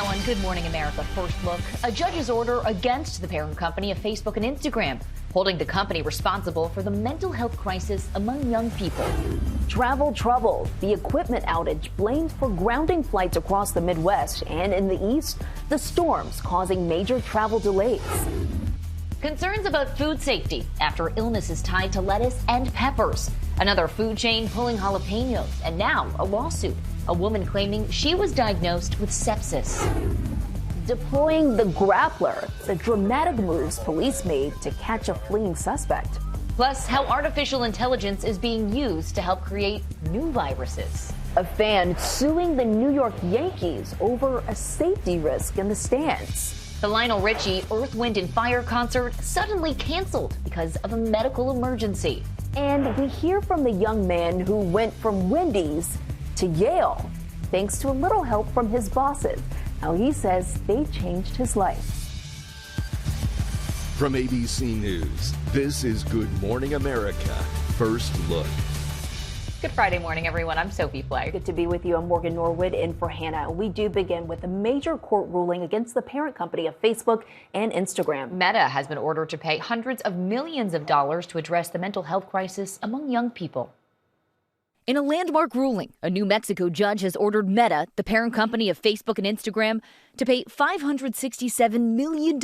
Now on Good Morning America First Look, a judge's order against the parent company of Facebook and Instagram, holding the company responsible for the mental health crisis among young people. Travel trouble. The equipment outage blamed for grounding flights across the Midwest, and in the East, the storms causing major travel delays. Concerns about food safety after illnesses tied to lettuce and peppers. Another food chain pulling jalapenos, and now a lawsuit. A woman claiming she was diagnosed with sepsis. Deploying the grappler, the dramatic moves police made to catch a fleeing suspect. Plus, how artificial intelligence is being used to help create new viruses. A fan suing the New York Yankees over a safety risk in the stands. The Lionel Richie Earth, Wind and Fire concert suddenly canceled because of a medical emergency. And we hear from the young man who went from Wendy's to Yale, thanks to a little help from his bosses. How he says they changed his life. From ABC News, this is Good Morning America First Look. Good Friday morning, everyone. I'm Sophie Flay. Good to be with you. I'm Morgan Norwood in for Hannah. We do begin with a major court ruling against the parent company of Facebook and Instagram. Meta has been ordered to pay hundreds of millions of dollars to address the mental health crisis among young people. In a landmark ruling, a New Mexico judge has ordered Meta, the parent company of Facebook and Instagram, to pay $567 million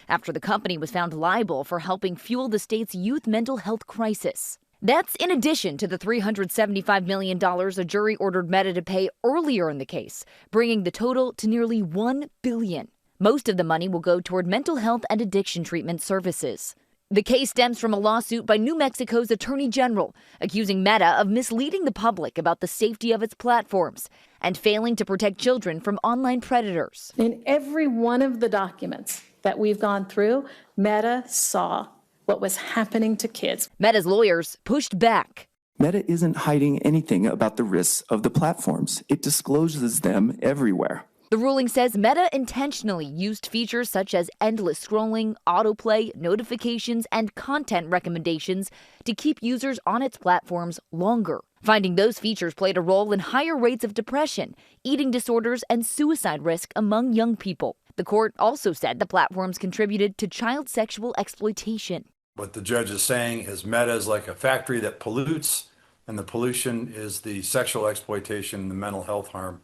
after the company was found liable for helping fuel the state's youth mental health crisis. That's in addition to the $375 million a jury ordered Meta to pay earlier in the case, bringing the total to nearly $1 billion. Most of the money will go toward mental health and addiction treatment services. The case stems from a lawsuit by New Mexico's Attorney General, accusing Meta of misleading the public about the safety of its platforms and failing to protect children from online predators. In every one of the documents that we've gone through, Meta saw what was happening to kids. Meta's lawyers pushed back. Meta isn't hiding anything about the risks of the platforms. It discloses them everywhere. The ruling says Meta intentionally used features such as endless scrolling, autoplay, notifications, and content recommendations to keep users on its platforms longer. Finding those features played a role in higher rates of depression, eating disorders, and suicide risk among young people. The court also said the platforms contributed to child sexual exploitation. What the judge is saying is Meta is like a factory that pollutes, and the pollution is the sexual exploitation and the mental health harm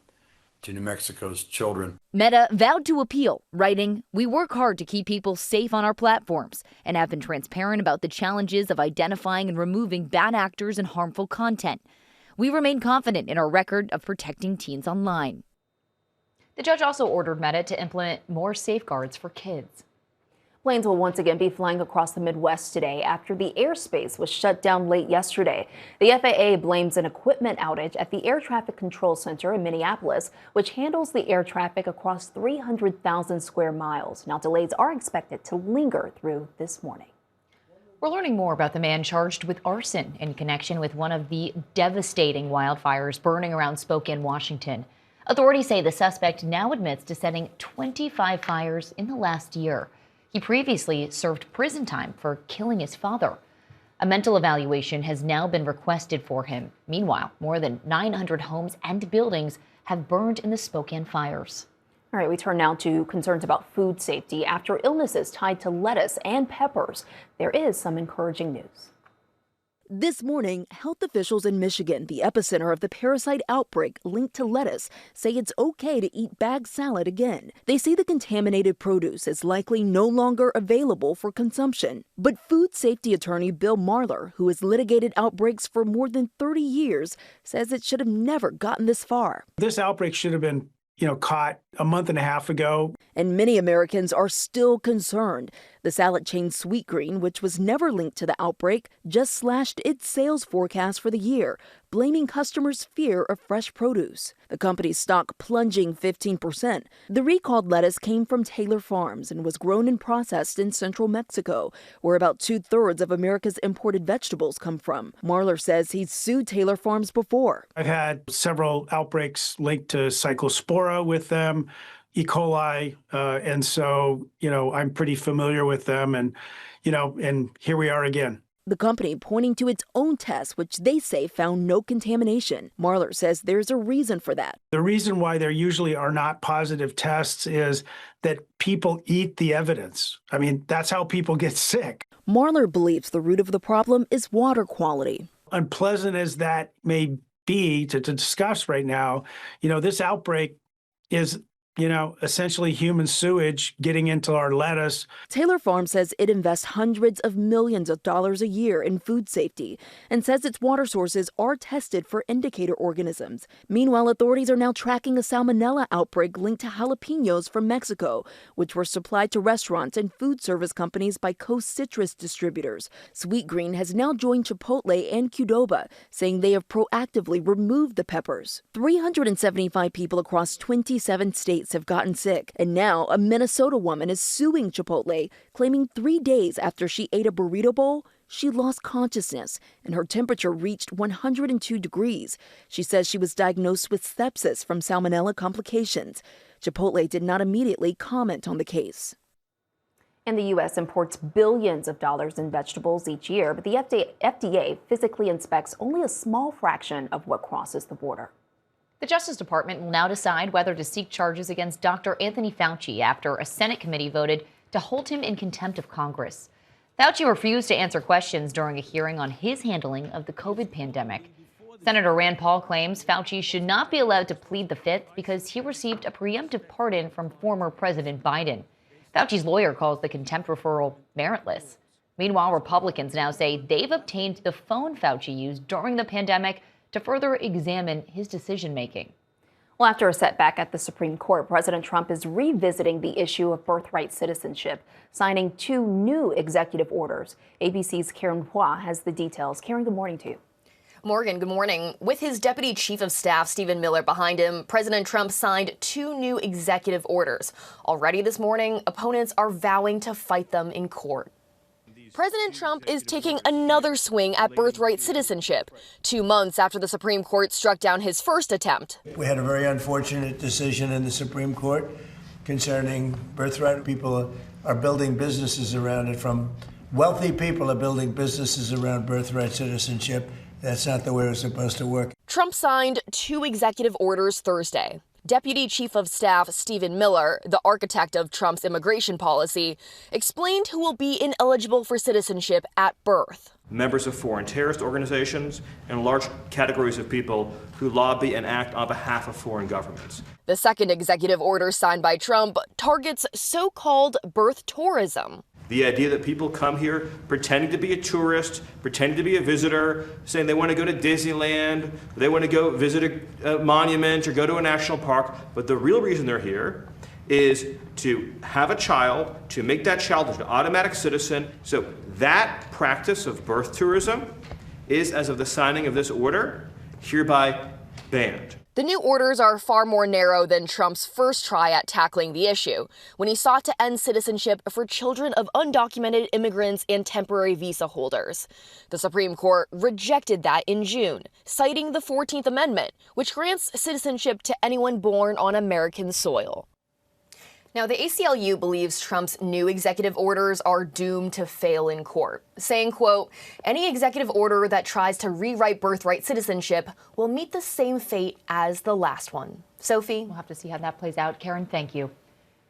to New Mexico's children. Meta vowed to appeal, writing, "We work hard to keep people safe on our platforms and have been transparent about the challenges of identifying and removing bad actors and harmful content. We remain confident in our record of protecting teens online." The judge also ordered Meta to implement more safeguards for kids. Planes will once again be flying across the Midwest today after the airspace was shut down late yesterday. The FAA blames an equipment outage at the Air Traffic Control Center in Minneapolis, which handles the air traffic across 300,000 square miles. Now, delays are expected to linger through this morning. We're learning more about the man charged with arson in connection with one of the devastating wildfires burning around Spokane, Washington. Authorities say the suspect now admits to setting 25 fires in the last year. He previously served prison time for killing his father. A mental evaluation has now been requested for him. Meanwhile, more than 900 homes and buildings have burned in the Spokane fires. All right, we turn now to concerns about food safety after illnesses tied to lettuce and peppers. There is some encouraging news. This morning, health officials in Michigan, the epicenter of the parasite outbreak linked to lettuce, say it's okay to eat bagged salad again. They say the contaminated produce is likely no longer available for consumption. But food safety attorney Bill Marler, who has litigated outbreaks for more than 30 years, says it should have never gotten this far. This outbreak should have been caught a month and a half ago. And many Americans are still concerned. The salad chain Sweetgreen, which was never linked to the outbreak, just slashed its sales forecast for the year, blaming customers' fear of fresh produce. The company's stock plunging 15%. The recalled lettuce came from Taylor Farms and was grown and processed in central Mexico, where about 2/3 of America's imported vegetables come from. Marler says he's sued Taylor Farms before. I've had several outbreaks linked to cyclospora with them, E. coli, and so, I'm pretty familiar with them, and here we are again. The company pointing to its own tests, which they say found no contamination. Marler says there's a reason for that. The reason why there usually are not positive tests is that people eat the evidence. I mean, that's how people get sick. Marler believes the root of the problem is water quality. Unpleasant as that may be to discuss right now, this outbreak is essentially human sewage getting into our lettuce. Taylor Farm says it invests hundreds of millions of dollars a year in food safety and says its water sources are tested for indicator organisms. Meanwhile, authorities are now tracking a salmonella outbreak linked to jalapenos from Mexico, which were supplied to restaurants and food service companies by Coast Citrus distributors. Sweetgreen has now joined Chipotle and Qdoba, saying they have proactively removed the peppers. 375 people across 27 states have gotten sick, and now a Minnesota woman is suing Chipotle, claiming 3 days after she ate a burrito bowl, she lost consciousness and her temperature reached 102 degrees. She says she was diagnosed with sepsis from salmonella complications. Chipotle did not immediately comment on the case. And the U.S. imports billions of dollars in vegetables each year, but the FDA physically inspects only a small fraction of what crosses the border. The Justice Department will now decide whether to seek charges against Dr. Anthony Fauci after a Senate committee voted to hold him in contempt of Congress. Fauci refused to answer questions during a hearing on his handling of the COVID pandemic. Senator Rand Paul claims Fauci should not be allowed to plead the fifth because he received a preemptive pardon from former President Biden. Fauci's lawyer calls the contempt referral meritless. Meanwhile, Republicans now say they've obtained the phone Fauci used during the pandemic to further examine his decision-making. Well, after a setback at the Supreme Court, President Trump is revisiting the issue of birthright citizenship, signing 2 new executive orders. ABC's Karen Hua has the details. Karen, good morning to you. Morgan, good morning. With his Deputy Chief of Staff, Stephen Miller, behind him, President Trump signed 2 new executive orders. Already this morning, opponents are vowing to fight them in court. President Trump is taking another swing at birthright citizenship, 2 months after the Supreme Court struck down his first attempt. We had a very unfortunate decision in the Supreme Court concerning birthright. People are building businesses around it. From wealthy people are building businesses around birthright citizenship. That's not the way it's supposed to work. Trump signed 2 executive orders Thursday. Deputy Chief of Staff Stephen Miller, the architect of Trump's immigration policy, explained who will be ineligible for citizenship at birth. Members of foreign terrorist organizations and large categories of people who lobby and act on behalf of foreign governments. The second executive order signed by Trump targets so-called birth tourism. The idea that people come here pretending to be a tourist, pretending to be a visitor, saying they want to go to Disneyland, they want to go visit a monument or go to a national park, but the real reason they're here is to have a child, to make that child an automatic citizen. So that practice of birth tourism is, as of the signing of this order, hereby banned. The new orders are far more narrow than Trump's first try at tackling the issue, when he sought to end citizenship for children of undocumented immigrants and temporary visa holders. The Supreme Court rejected that in June, citing the 14th Amendment, which grants citizenship to anyone born on American soil. Now, the ACLU believes Trump's new executive orders are doomed to fail in court, saying, quote, any executive order that tries to rewrite birthright citizenship will meet the same fate as the last one. Sophie? We'll have to see how that plays out. Karen, thank you.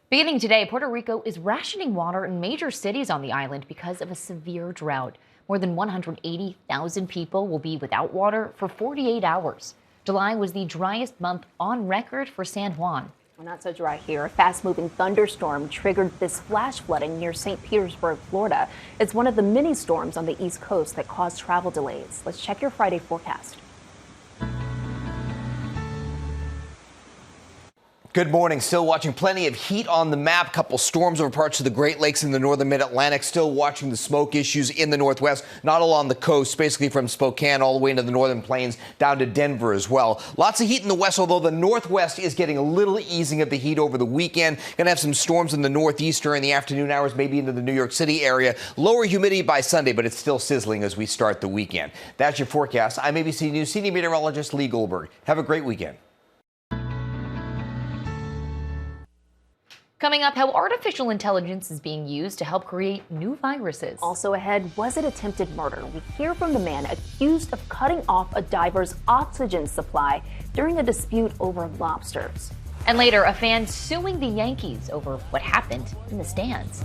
Beginning today, Puerto Rico is rationing water in major cities on the island because of a severe drought. More than 180,000 people will be without water for 48 hours. July was the driest month on record for San Juan. Well, not so dry here. A fast-moving thunderstorm triggered this flash flooding near St. Petersburg, Florida. It's one of the many storms on the East Coast that caused travel delays. Let's check your Friday forecast. Good morning. Still watching plenty of heat on the map. Couple storms over parts of the Great Lakes in the northern mid-Atlantic. Still watching the smoke issues in the northwest, not along the coast, basically from Spokane all the way into the northern plains down to Denver as well. Lots of heat in the west, although the northwest is getting a little easing of the heat over the weekend. Going to have some storms in the northeast during the afternoon hours, maybe into the New York City area. Lower humidity by Sunday, but it's still sizzling as we start the weekend. That's your forecast. I'm ABC News senior meteorologist Lee Goldberg. Have a great weekend. Coming up, how artificial intelligence is being used to help create new viruses. Also ahead, was it attempted murder? We hear from the man accused of cutting off a diver's oxygen supply during a dispute over lobsters. And later, a fan suing the Yankees over what happened in the stands.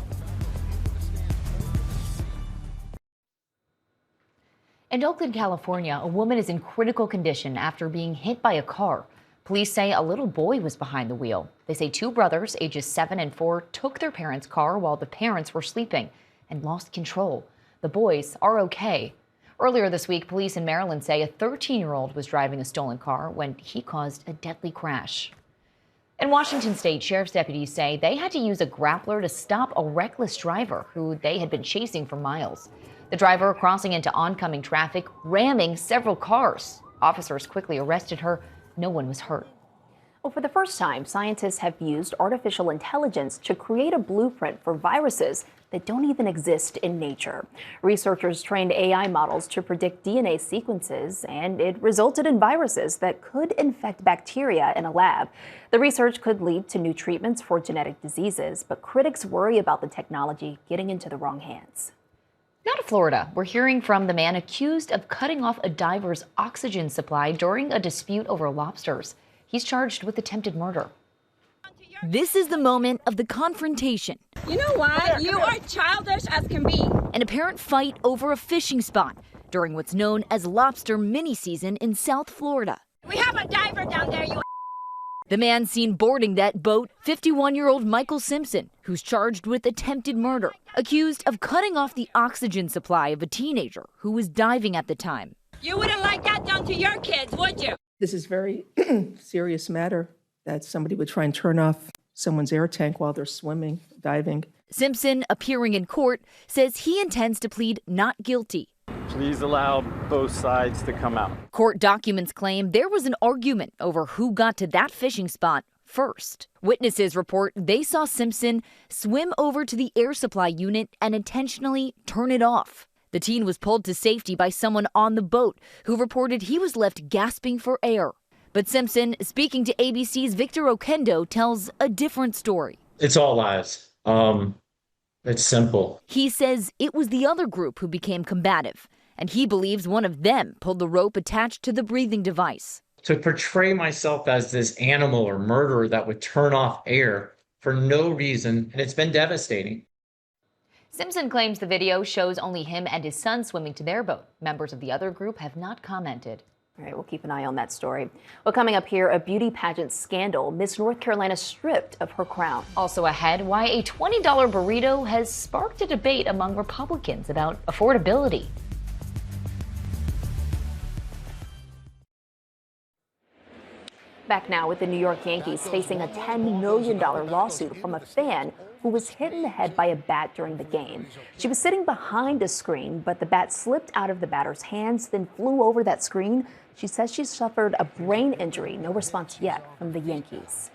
In Oakland, California, a woman is in critical condition after being hit by a car. Police say a little boy was behind the wheel. They say two brothers, ages 7 and 4, took their parents' car while the parents were sleeping and lost control. The boys are okay. Earlier this week, police in Maryland say a 13-year-old was driving a stolen car when he caused a deadly crash. In Washington state, sheriff's deputies say they had to use a grappler to stop a reckless driver who they had been chasing for miles. The driver crossing into oncoming traffic, ramming several cars. Officers quickly arrested her. No one was hurt. Well, for the first time, scientists have used artificial intelligence to create a blueprint for viruses that don't even exist in nature. Researchers trained AI models to predict DNA sequences, and it resulted in viruses that could infect bacteria in a lab. The research could lead to new treatments for genetic diseases, but critics worry about the technology getting into the wrong hands. Now to Florida. We're hearing from the man accused of cutting off a diver's oxygen supply during a dispute over lobsters. He's charged with attempted murder. This is the moment of the confrontation. You know what? You are childish as can be. An apparent fight over a fishing spot during what's known as lobster mini season in South Florida. We have a diver down there, you. The man seen boarding that boat, 51-year-old Michael Simpson, who's charged with attempted murder, accused of cutting off the oxygen supply of a teenager who was diving at the time. You wouldn't like that done to your kids, would you? This is a very serious matter that somebody would try and turn off someone's air tank while they're swimming, diving. Simpson, appearing in court, says he intends to plead not guilty. Please allow both sides to come out. Court documents claim there was an argument over who got to that fishing spot first. Witnesses report they saw Simpson swim over to the air supply unit and intentionally turn it off. The teen was pulled to safety by someone on the boat who reported he was left gasping for air. But Simpson, speaking to ABC's Victor Oquendo, tells a different story. It's all lies. It's simple. He says it was the other group who became combative, and he believes one of them pulled the rope attached to the breathing device. To portray myself as this animal or murderer that would turn off air for no reason, and it's been devastating. Simpson claims the video shows only him and his son swimming to their boat. Members of the other group have not commented. All right, we'll keep an eye on that story. Well, coming up here, a beauty pageant scandal. Miss North Carolina stripped of her crown. Also ahead, why a $20 burrito has sparked a debate among Republicans about affordability. Back now with the New York Yankees facing a $10 million lawsuit from a fan who was hit in the head by a bat during the game. She was sitting behind a screen, but the bat slipped out of the batter's hands, then flew over that screen. She says she suffered a brain injury. No response yet from the Yankees.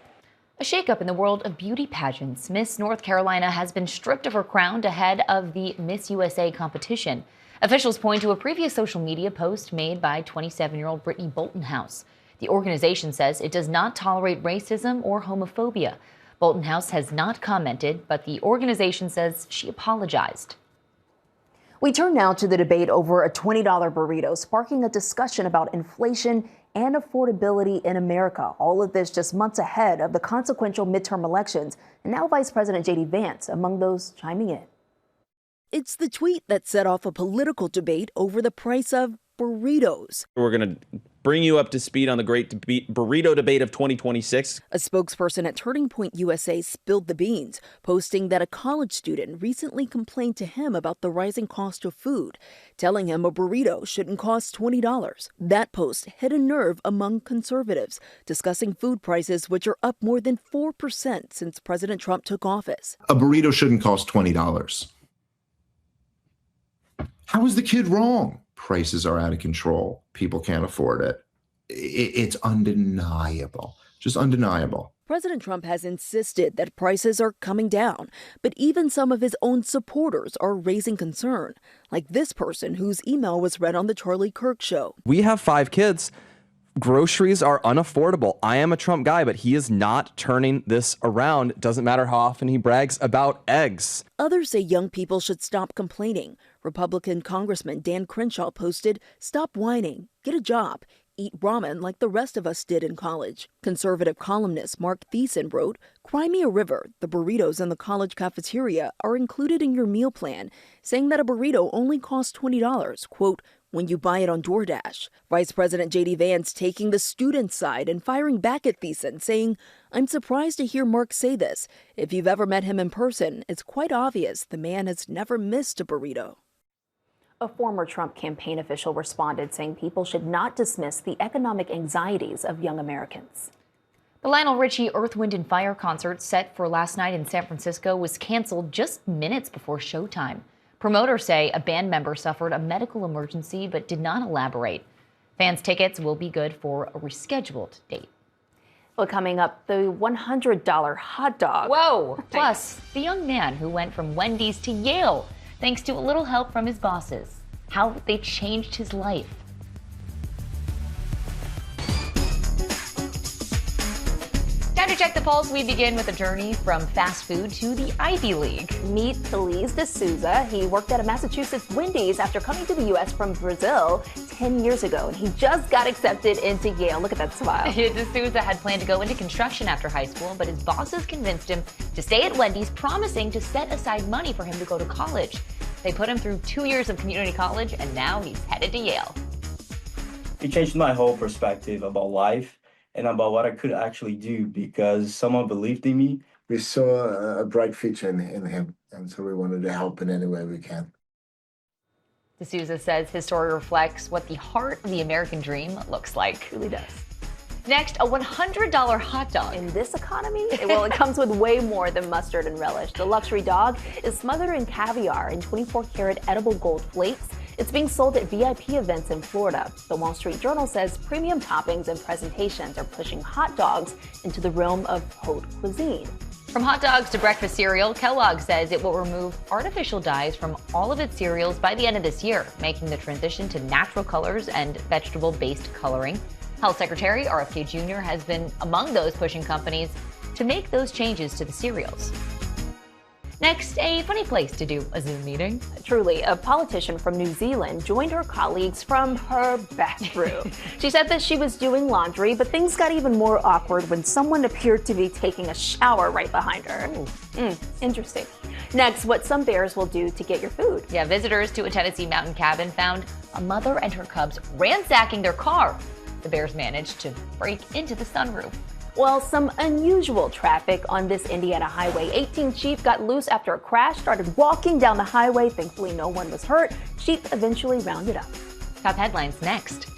A shakeup in the world of beauty pageants. Miss North Carolina has been stripped of her crown ahead of the Miss USA competition. Officials point to a previous social media post made by 27-year-old Brittany Bolton-House. The organization says it does not tolerate racism or homophobia. Bolton-House has not commented, but the organization says she apologized. We turn now to the debate over a $20 burrito, sparking a discussion about inflation and affordability in America. All of this just months ahead of the consequential midterm elections. And now Vice President J.D. Vance among those chiming in. It's the tweet that set off a political debate over the price of burritos. We're going to bring you up to speed on the great burrito debate of 2026. A spokesperson at Turning Point USA spilled the beans, posting that a college student recently complained to him about the rising cost of food, telling him a burrito shouldn't cost $20. That post hit a nerve among conservatives, discussing food prices which are up more than 4% since President Trump took office. A burrito shouldn't cost $20. How is the kid wrong? Prices are out of control. People can't afford it. It's undeniable, just undeniable. President Trump has insisted that prices are coming down, but even some of his own supporters are raising concern, like this person whose email was read on the Charlie Kirk show. We have 5 kids. Groceries are unaffordable. I am a Trump guy, but he is not turning this around. It doesn't matter how often he brags about eggs. Others say young people should stop complaining. Republican Congressman Dan Crenshaw posted, "Stop whining, get a job, eat ramen like the rest of us did in college." Conservative columnist Mark Thiessen wrote, "Cry me a river. The burritos in the college cafeteria are included in your meal plan," saying that a burrito only costs $20, quote, when you buy it on DoorDash. Vice President J.D. Vance taking the student side and firing back at Thiessen, saying, "I'm surprised to hear Mark say this. If you've ever met him in person, it's quite obvious the man has never missed a burrito." A former Trump campaign official responded, saying people should not dismiss the economic anxieties of young Americans. The Lionel Richie Earth, Wind & Fire concert set for last night in San Francisco was canceled just minutes before showtime. Promoters say a band member suffered a medical emergency but did not elaborate. Fans' tickets will be good for a rescheduled date. Well, coming up, the $100 hot dog. Whoa! Plus, the young man who went from Wendy's to Yale thanks to a little help from his bosses. How they changed his life. Time to check the pulse. We begin with a journey from fast food to the Ivy League. Meet Feliz de Souza. He worked at a Massachusetts Wendy's after coming to the U.S. from Brazil 10 years ago, and he just got accepted into Yale. Look at that smile. De Souza had planned to go into construction after high school, but his bosses convinced him to stay at Wendy's, promising to set aside money for him to go to college. They put him through 2 years of community college, and now he's headed to Yale. It changed my whole perspective about life and about what I could actually do because someone believed in me. We saw a bright future in him, and so we wanted to help in any way we can. De Souza says his story reflects what the heart of the American dream looks like. It really does. Next, a $100 hot dog. In this economy, well, it comes with way more than mustard and relish. The luxury dog is smothered in caviar and 24-karat edible gold flakes. It's being sold at VIP events in Florida. The Wall Street Journal says premium toppings and presentations are pushing hot dogs into the realm of haute cuisine. From hot dogs to breakfast cereal, Kellogg says it will remove artificial dyes from all of its cereals by the end of this year, making the transition to natural colors and vegetable-based coloring. Health Secretary RFK Jr. has been among those pushing companies to make those changes to the cereals. Next, a funny place to do a Zoom meeting. Truly, a politician from New Zealand joined her colleagues from her bathroom. She said that she was doing laundry, but things got even more awkward when someone appeared to be taking a shower right behind her. Interesting. Next, what some bears will do to get your food. Yeah, visitors to a Tennessee mountain cabin found a mother and her cubs ransacking their car. The bears managed to break into the sunroof. Well, some unusual traffic on this Indiana highway. 18 sheep got loose after a crash, started walking down the highway. Thankfully, no one was hurt. Sheep eventually rounded up. Top headlines next.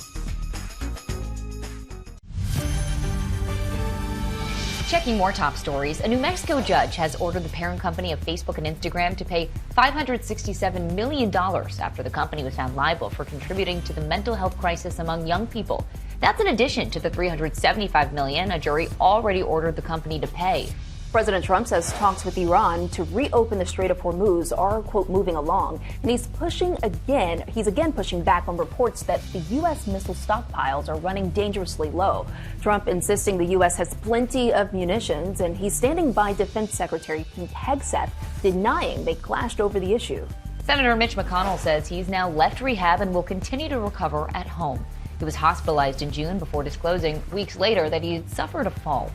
Checking more top stories, a New Mexico judge has ordered the parent company of Facebook and Instagram to pay $567 million after the company was found liable for contributing to the mental health crisis among young people. That's in addition to the $375 million a jury already ordered the company to pay. President Trump says talks with Iran to reopen the Strait of Hormuz are, quote, moving along. And he's again pushing back on reports that the U.S. missile stockpiles are running dangerously low. Trump insisting the U.S. has plenty of munitions, and he's standing by Defense Secretary Pete Hegseth, denying they clashed over the issue. Senator Mitch McConnell says he's now left rehab and will continue to recover at home. He was hospitalized in June before disclosing weeks later that he suffered a fall.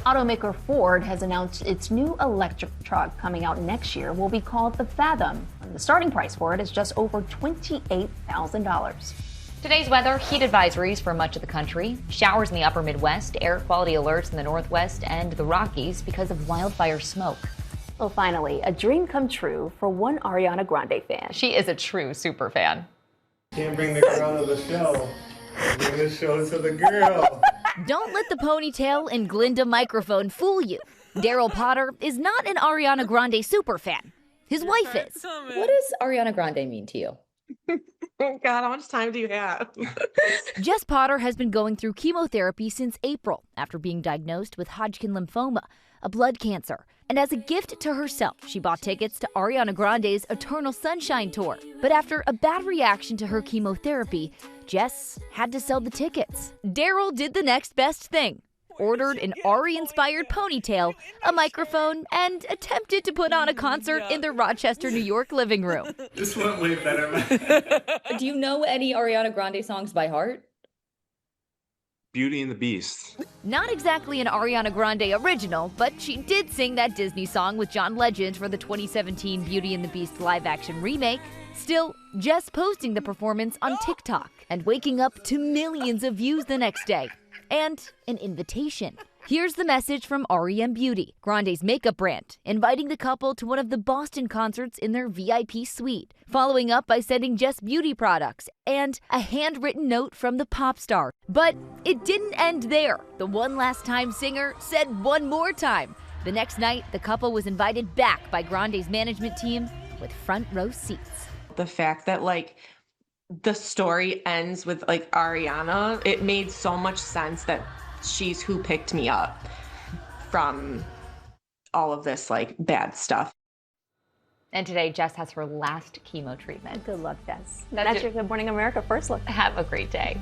Automaker Ford has announced its new electric truck coming out next year will be called the Fathom. And the starting price for it is just over $28,000. Today's weather, heat advisories for much of the country, showers in the upper Midwest, air quality alerts in the Northwest and the Rockies because of wildfire smoke. Well, finally, a dream come true for one Ariana Grande fan. She is a true super fan. Can't bring the girl to the show. Bring the show to the girl. Don't let the ponytail and Glinda microphone fool you. Daryl Potter is not an Ariana Grande superfan. His wife is. What does Ariana Grande mean to you? Oh, God, how much time do you have? Jess Potter has been going through chemotherapy since April after being diagnosed with Hodgkin lymphoma. a blood cancer. And as a gift to herself, she bought tickets to Ariana Grande's Eternal Sunshine Tour. But after a bad reaction to her chemotherapy, Jess had to sell the tickets. Daryl did the next best thing. Ordered an Ari-inspired ponytail, a microphone, and attempted to put on a concert in their Rochester, New York living room. This went way better. Do you know any Ariana Grande songs by heart? Beauty and the Beast. Not exactly an Ariana Grande original, but she did sing that Disney song with John Legend for the 2017 Beauty and the Beast live-action remake. Still, Jess posting the performance on TikTok and waking up to millions of views the next day. And an invitation. Here's the message from R.E.M. Beauty, Grande's makeup brand, inviting the couple to one of the Boston concerts in their VIP suite, following up by sending Jess beauty products and a handwritten note from the pop star. But it didn't end there. The One Last Time singer said one more time. The next night, the couple was invited back by Grande's management team with front row seats. The fact that the story ends with Ariana, it made so much sense that she's who picked me up from all of this bad stuff. And today, Jess has her last chemo treatment. Good luck, Jess. That's your Good Morning America First Look. Have a great day.